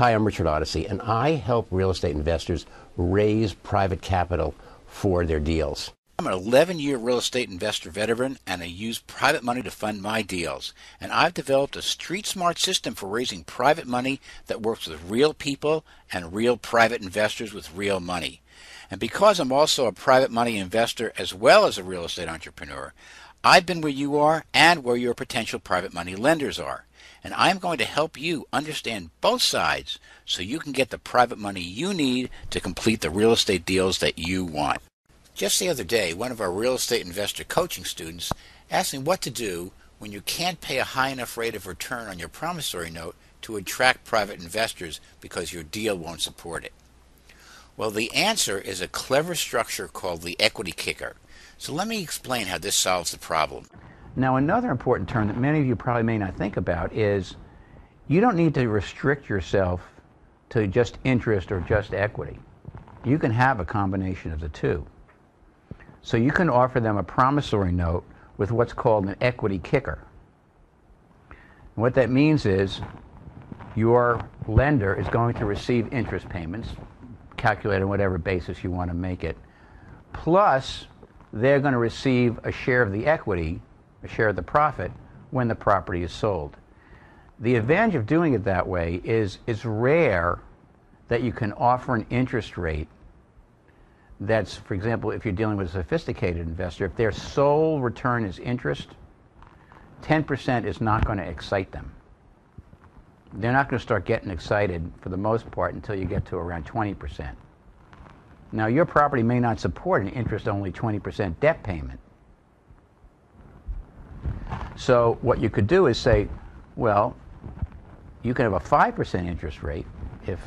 Hi, I'm Richard Odyssey, and I help real estate investors raise private capital for their deals. I'm an 11-year real estate investor veteran, and I use private money to fund my deals. And I've developed a street-smart system for raising private money that works with real people and real private investors with real money. And because I'm also a private money investor as well as a real estate entrepreneur, I've been where you are and where your potential private money lenders are. And I'm going to help you understand both sides so you can get the private money you need to complete the real estate deals that you want. Just the other day, one of our real estate investor coaching students asked me what to do when you can't pay a high enough rate of return on your promissory note to attract private investors because your deal won't support it. Well, the answer is a clever structure called the equity kicker. So let me explain how this solves the problem. Now, another important term that many of you probably may not think about is you don't need to restrict yourself to just interest or just equity. You can have a combination of the two. So you can offer them a promissory note with what's called an equity kicker. And what that means is your lender is going to receive interest payments, calculated on whatever basis you want to make it, plus they're going to receive a share of the equity, a share of the profit, when the property is sold. The advantage of doing it that way is it's rare that you can offer an interest rate that's, for example, if you're dealing with a sophisticated investor, if their sole return is interest, 10% is not going to excite them. They're not going to start getting excited for the most part until you get to around 20%. Now, your property may not support an interest-only 20% debt payment. So what you could do is say, well, you can have a 5% interest rate if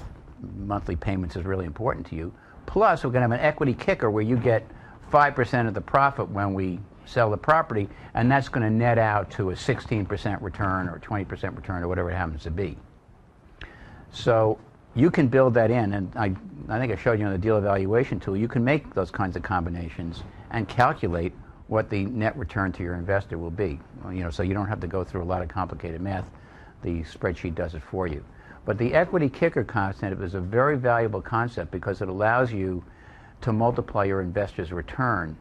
monthly payments is really important to you, plus we're going to have an equity kicker where you get 5% of the profit when we sell the property, and that's going to net out to a 16% return or 20% return or whatever it happens to be. So you can build that in, and I think I showed you on the deal evaluation tool, you can make those kinds of combinations and calculate what the net return to your investor will be. So you don't have to go through a lot of complicated math. The spreadsheet does it for you. But the equity kicker concept is a very valuable concept because it allows you to multiply your investor's return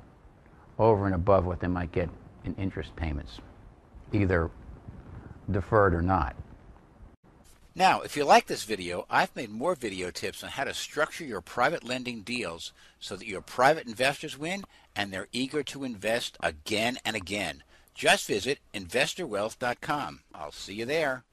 over and above what they might get in interest payments, either deferred or not. Now, if you like this video, I've made more video tips on how to structure your private lending deals so that your private investors win and they're eager to invest again and again. Just visit investorwealth.com. I'll see you there.